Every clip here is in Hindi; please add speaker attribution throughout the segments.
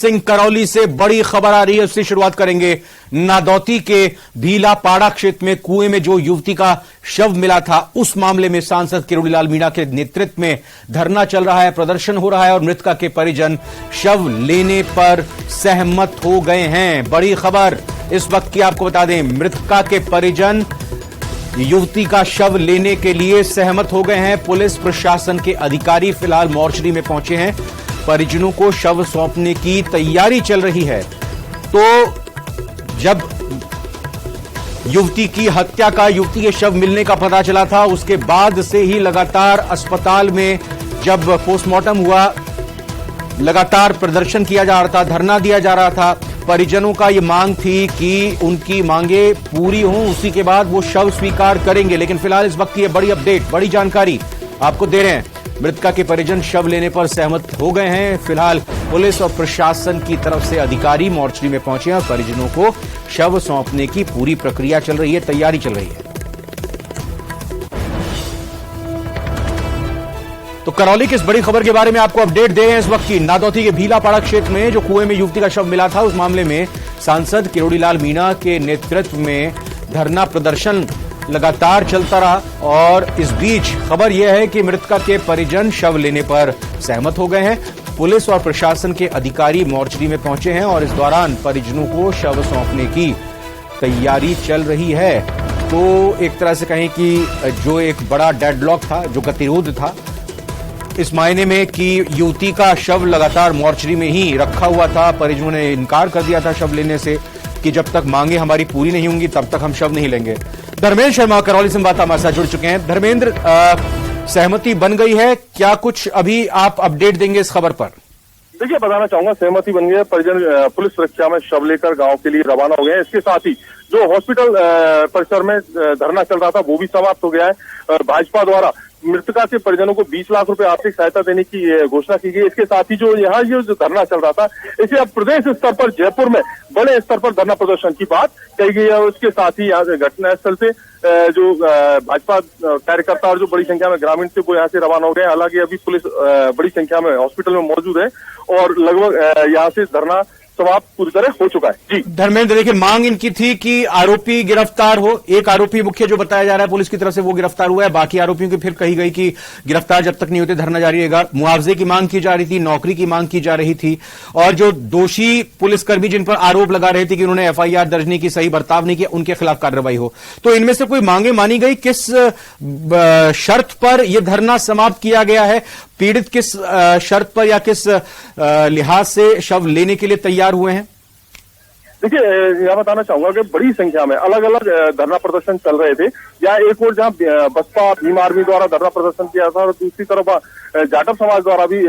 Speaker 1: सिंह करौली से बड़ी खबर आ रही है, उससे शुरुआत करेंगे। नादौती के भीलापाड़ा क्षेत्र में कुएं में जो युवती का शव मिला था, उस मामले में सांसद किरोड़ीलाल मीणा के नेतृत्व में धरना चल रहा है, प्रदर्शन हो रहा है और मृतका के परिजन शव लेने पर सहमत हो गए हैं। बड़ी खबर इस वक्त की आपको बता दें, मृतका के परिजन युवती का शव लेने के लिए सहमत हो गए हैं। पुलिस प्रशासन के अधिकारी फिलहाल मोर्चरी में पहुंचे हैं, परिजनों को शव सौंपने की तैयारी चल रही है। तो जब युवती की हत्या का, युवती के शव मिलने का पता चला था, उसके बाद से ही लगातार अस्पताल में जब पोस्टमार्टम हुआ, लगातार प्रदर्शन किया जा रहा था, धरना दिया जा रहा था। परिजनों का ये मांग थी कि उनकी मांगे पूरी हों, उसी के बाद वो शव स्वीकार करेंगे। लेकिन फिलहाल इस वक्त ये बड़ी अपडेट, बड़ी जानकारी आपको दे रहे हैं। मृतका के परिजन शव लेने पर सहमत हो गए हैं। फिलहाल पुलिस और प्रशासन की तरफ से अधिकारी मोर्चरी में पहुंचे हैं और परिजनों को शव सौंपने की पूरी प्रक्रिया चल रही है, तैयारी चल रही है। तो करौली की इस बड़ी खबर के बारे में आपको अपडेट दे रहे हैं इस वक्त की। नादौती के भीलापाड़ा क्षेत्र में जो कुएं में युवती का शव मिला था, उस मामले में सांसद किरोड़ीलाल मीणा के नेतृत्व में धरना प्रदर्शन लगातार चलता रहा और इस बीच खबर यह है कि मृतका के परिजन शव लेने पर सहमत हो गए हैं। पुलिस और प्रशासन के अधिकारी मोर्चरी में पहुंचे हैं और इस दौरान परिजनों को शव सौंपने की तैयारी चल रही है। तो एक तरह से कहें कि जो एक बड़ा डेडलॉक था, जो गतिरोध था, इस मायने में कि युवती का शव लगातार मोर्चरी में ही रखा हुआ था, परिजनों ने इनकार कर दिया था शव लेने से कि जब तक मांगे हमारी पूरी नहीं होंगी तब तक हम शव नहीं लेंगे। धर्मेंद्र शर्मा करौली संवाददाता हमारे साथ जुड़ चुके हैं। धर्मेंद्र, सहमति बन गई है क्या? कुछ अभी आप अपडेट देंगे इस खबर पर?
Speaker 2: देखिए, बताना चाहूंगा, सहमति बन गई है। परिजन पुलिस सुरक्षा में शव लेकर गांव के लिए रवाना हो गए हैं। इसके साथ ही जो हॉस्पिटल परिसर में धरना चल रहा था वो भी समाप्त हो गया है। भाजपा द्वारा मृतका के परिजनों को 20 लाख रुपए आर्थिक सहायता देने की घोषणा की गई। इसके साथ ही जो यहाँ ये जो धरना चल रहा था, इसे अब प्रदेश स्तर पर जयपुर में बड़े स्तर पर धरना प्रदर्शन की बात कही गई है। उसके साथ ही यहाँ से घटनास्थल से जो भाजपा कार्यकर्ता और जो बड़ी संख्या में ग्रामीण थे वो यहाँ से रवाना हो गए। हालांकि अभी पुलिस बड़ी संख्या में हॉस्पिटल में मौजूद है और लगभग यहाँ से धरना समाप्त पूरी तरह हो चुका है। जी
Speaker 1: धर्मेंद्र, देखिए, मांग इनकी थी कि आरोपी गिरफ्तार हो। एक आरोपी मुख्य जो बताया जा रहा है पुलिस की तरफ से, वो गिरफ्तार हुआ है। बाकी आरोपियों की फिर कही गई कि गिरफ्तार जब तक नहीं होते धरना जारी रहेगा। मुआवजे की मांग की जा रही थी, नौकरी की मांग की जा रही थी और जो दोषी पुलिसकर्मी जिन पर आरोप लगा रहे थे कि उन्होंने FIR दर्ज नहीं की, सही बर्ताव नहीं किया, उनके खिलाफ कार्रवाई हो। तो इनमें से कोई मांगे मानी गई? किस शर्त पर यह धरना समाप्त किया गया है? पीड़ित किस शर्त पर या किस लिहाज से शव लेने के लिए तैयार हुए हैं?
Speaker 2: देखिए, यह बताना चाहूंगा कि बड़ी संख्या में अलग अलग धरना प्रदर्शन चल रहे थे। यहाँ एक और जहाँ बसपा भीम आर्मी द्वारा धरना प्रदर्शन किया था और दूसरी तरफ जाटव समाज द्वारा भी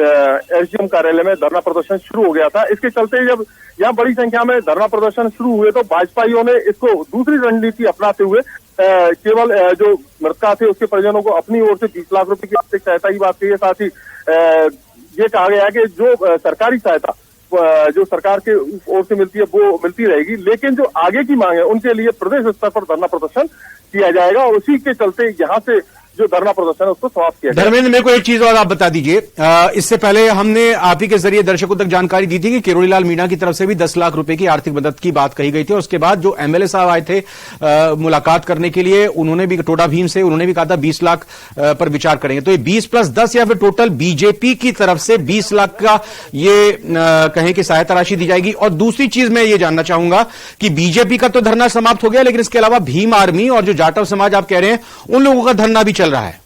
Speaker 2: SDM कार्यालय में धरना प्रदर्शन शुरू हो गया था। इसके चलते जब यहाँ बड़ी संख्या में धरना प्रदर्शन शुरू हुए तो भाजपाइयों ने इसको दूसरी रणनीति अपनाते हुए केवल जो मृतका थे उसके परिजनों को अपनी ओर से 20 लाख रुपए की आर्थिक सहायता की बात कही है। साथ ही ये कहा गया है कि जो सरकारी सहायता जो सरकार के ओर से मिलती है वो मिलती रहेगी, लेकिन जो आगे की मांग है उनके लिए प्रदेश स्तर पर धरना प्रदर्शन किया जाएगा और उसी के चलते यहाँ से जो धरना प्रदर्शन है उसको समाप्त किया जाएगा।
Speaker 1: धर्मेंद्र, मेरे को एक चीज और आप बता दीजिए। इससे पहले हमने आप ही के जरिए दर्शकों तक जानकारी दी थी कि किरोड़ीलाल मीणा की तरफ से भी 10 लाख रुपए की आर्थिक मदद की बात कही गई थी और उसके बाद जो MLA साहब आए थे मुलाकात करने के लिए, उन्होंने भी, टोडा भीम से, उन्होंने भी कहा था 20 लाख पर विचार करेंगे। तो ये 20 + 10 या फिर टोटल बीजेपी की तरफ से 20 लाख का ये कहें कि सहायता राशि दी जाएगी? और दूसरी चीज मैं ये जानना चाहूंगा कि बीजेपी का तो धरना समाप्त हो गया, लेकिन इसके अलावा भीम आर्मी और जो जाटव समाज आप कह रहे हैं, उन लोगों का धरना भी चल रहा है।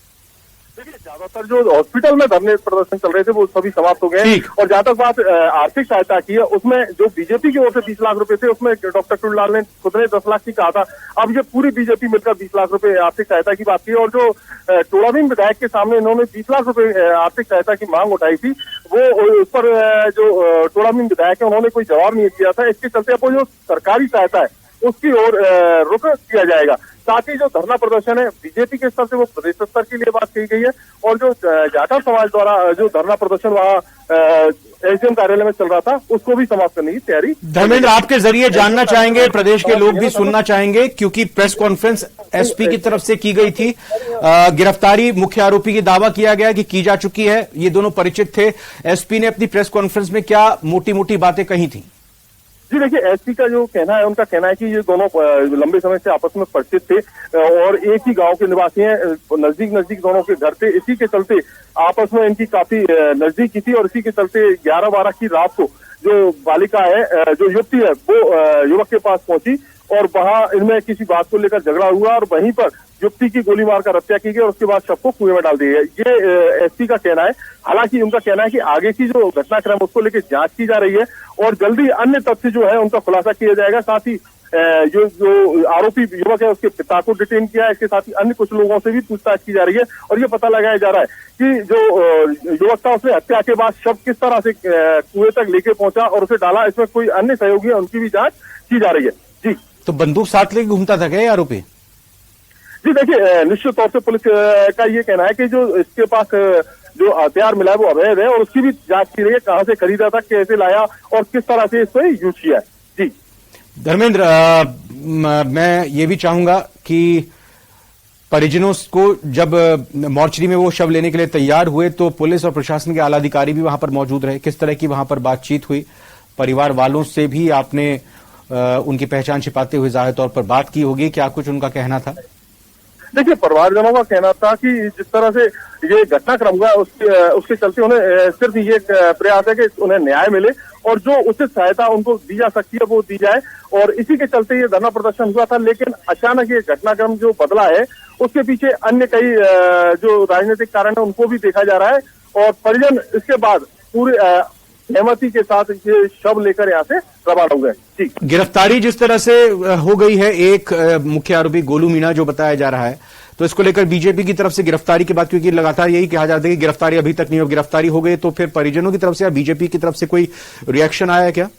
Speaker 2: देखिए, ज्यादातर जो हॉस्पिटल में धरने प्रदर्शन चल रहे थे वो सभी समाप्त हो गए हैं और जहां तक बात आर्थिक सहायता की है, उसमें जो बीजेपी की ओर से 20 लाख रुपए थे उसमें डॉक्टर किरोड़ीलाल ने खुद ने 10 लाख की कहा था। अब ये पूरी बीजेपी मिलकर 20 लाख रुपए आर्थिक सहायता की बात की और जो टोडा भीम विधायक के सामने इन्होंने 20 लाख रुपए आर्थिक सहायता की मांग उठाई थी, वो उस पर जो टोडा भीम विधायक है उन्होंने कोई जवाब नहीं दिया था। इसके चलते अब जो सरकारी सहायता है उसकी ओर रुख किया जाएगा। साथ ही जो धरना प्रदर्शन है बीजेपी के स्तर से वो प्रदेश स्तर के लिए बात कही गई है, और जो जाटव समाज द्वारा जो धरना प्रदर्शन वहाँ एसडीएम कार्यालय में चल रहा था उसको भी समाप्त करने की तैयारी।
Speaker 1: धर्मेंद्र, आपके जरिए जानना चाहेंगे, प्रदेश के लोग भी सुनना चाहेंगे, क्योंकि प्रेस कॉन्फ्रेंस एसपी की तरफ से की गई थी। गिरफ्तारी मुख्य आरोपी की दावा किया गया कि की जा चुकी है, ये दोनों परिचित थे। एसपी ने अपनी प्रेस कॉन्फ्रेंस में क्या मोटी मोटी बातें कही थी?
Speaker 2: जी देखिए, एसपी का जो कहना है, उनका कहना है कि ये दोनों लंबे समय से आपस में परिचित थे और एक ही गांव के निवासी हैं, नजदीक दोनों के घर थे। इसी के चलते आपस में इनकी काफी नजदीकी थी और इसी के चलते 11-12 की रात को जो बालिका है, जो युवती है, वो युवक के पास पहुंची और वहां इनमें किसी बात को लेकर झगड़ा हुआ और वहीं पर युवती की गोली मारकर हत्या की गई और उसके बाद शव को कुएं में डाल दिया गया। ये एसपी का कहना है। हालांकि उनका कहना है कि आगे की जो घटनाक्रम उसको लेकर जांच की जा रही है और जल्दी अन्य तथ्य जो है उनका खुलासा किया जाएगा। साथ ही जो आरोपी युवक है उसके पिता को डिटेन किया है। इसके साथ ही अन्य कुछ लोगों से भी पूछताछ की जा रही है और ये पता लगाया जा रहा है कि जो युवक था उसने हत्या के बाद शव किस तरह से कुएं तक लेके पहुंचा और उसे डाला। इसमें कोई अन्य सहयोगी है उनकी भी जांच की जा रही है। जी,
Speaker 1: तो बंदूक साथ लेके घूमता था क्या ये आरोपी?
Speaker 2: जी देखिए, निश्चित तौर से पुलिस का ये कहना है कि जो इसके पास जो हथियार मिला है वो अवैध है और उसकी भी जांच की रही है, कहां से खरीदा था, कैसे लाया और किस तरह से इसको यूज किया है। जी
Speaker 1: धर्मेंद्र, मैं ये भी चाहूंगा कि परिजनों को जब मोर्चरी में वो शव लेने के लिए तैयार हुए तो पुलिस और प्रशासन के आला अधिकारी भी वहां पर मौजूद रहे। किस तरह की वहां पर बातचीत हुई? परिवार वालों से भी आपने उनकी पहचान छिपाते हुए जाहिर तौर पर बात की होगी, क्या कुछ उनका कहना था?
Speaker 2: देखिए, परिवारजनों का कहना था कि जिस तरह से ये घटनाक्रम हुआ उसके चलते उन्हें सिर्फ ये प्रयास है कि उन्हें न्याय मिले और जो उचित सहायता उनको दी जा सकती है वो दी जाए और इसी के चलते ये धरना प्रदर्शन हुआ था। लेकिन अचानक ये घटनाक्रम जो बदला है उसके पीछे अन्य कई जो राजनीतिक कारण है उनको भी देखा जा रहा है और परिजन इसके बाद पूरे सहमति के साथ ये शव लेकर यहाँ से रवाना हुए। जी,
Speaker 1: गिरफ्तारी जिस तरह से हो गई है एक मुख्य आरोपी गोलू मीणा जो बताया जा रहा है, तो इसको लेकर बीजेपी की तरफ से गिरफ्तारी की बात, क्योंकि लगातार यही कहा जाता है कि गिरफ्तारी अभी तक नहीं हो, गिरफ्तारी हो गई, तो फिर परिजनों की तरफ से या बीजेपी की तरफ से कोई रिएक्शन आया है क्या?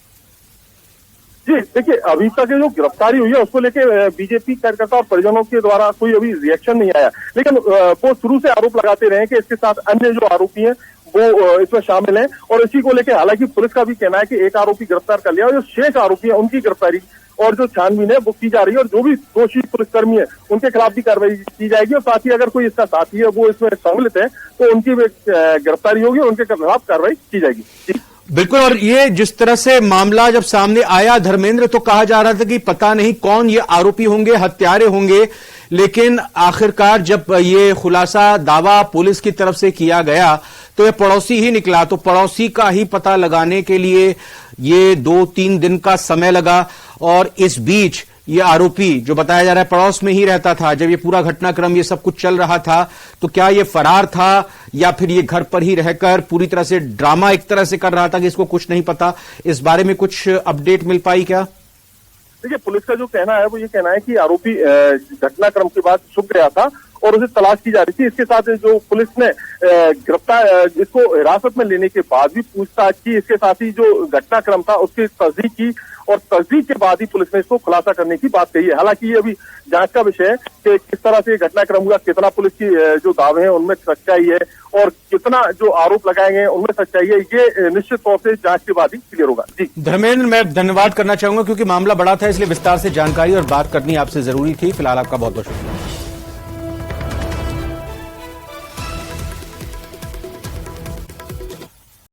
Speaker 2: जी देखिए, अभी तक जो गिरफ्तारी हुई है उसको लेके बीजेपी कार्यकर्ता और परिजनों के द्वारा कोई अभी रिएक्शन नहीं आया, लेकिन वो शुरू से आरोप लगाते रहे कि इसके साथ अन्य जो आरोपी हैं वो इसमें शामिल हैं और इसी को लेकर हालांकि पुलिस का भी कहना है कि एक आरोपी गिरफ्तार कर लिया और जो शेष आरोपी है उनकी गिरफ्तारी और जो छानबीन है वो की जा रही है और जो भी दोषी पुलिसकर्मी है उनके खिलाफ भी कार्रवाई की जाएगी और साथ ही अगर कोई इसका साथी है वो इसमें सम्मिलित है तो उनकी भी गिरफ्तारी होगी और उनके खिलाफ कार्रवाई की जाएगी।
Speaker 1: बिल्कुल, और ये जिस तरह से मामला जब सामने आया धर्मेंद्र, तो कहा जा रहा था कि पता नहीं कौन ये आरोपी होंगे, हत्यारे होंगे, लेकिन आखिरकार जब ये खुलासा दावा पुलिस की तरफ से किया गया तो ये पड़ोसी ही निकला। तो पड़ोसी का ही पता लगाने के लिए ये 2-3 दिन का समय लगा और इस बीच ये आरोपी जो बताया जा रहा है पड़ोस में ही रहता था जब ये पूरा घटनाक्रम ये सब कुछ चल रहा था, तो क्या ये फरार था या फिर ये घर पर ही रहकर पूरी तरह से ड्रामा एक तरह से कर रहा था कि इसको कुछ नहीं पता? इस बारे में कुछ अपडेट मिल पाई क्या?
Speaker 2: देखिए, पुलिस का जो कहना है वो ये कहना है कि आरोपी घटनाक्रम के बाद छुप गया था और उसे तलाश की जा रही थी। इसके साथ जो पुलिस ने गिरफ्तार इसको हिरासत में लेने के बाद भी पूछताछ की, इसके साथ ही जो घटनाक्रम था उसकी तस्दीक की और तस्दीक के बाद ही पुलिस ने इसको खुलासा करने की बात कही है। हालांकि ये अभी जांच का विषय है कि किस तरह से घटनाक्रम हुआ, कितना पुलिस की जो दावे हैं उनमें सच्चाई है और कितना जो आरोप लगाए गए हैं उनमें सच्चाई है, ये निश्चित तौर से जांच के बाद ही क्लियर होगा। जी
Speaker 1: धर्मेंद्र, मैं धन्यवाद करना चाहूंगा क्योंकि मामला बड़ा था इसलिए विस्तार से जानकारी और बात करनी आपसे जरूरी थी। फिलहाल आपका बहुत बहुत शुक्रिया।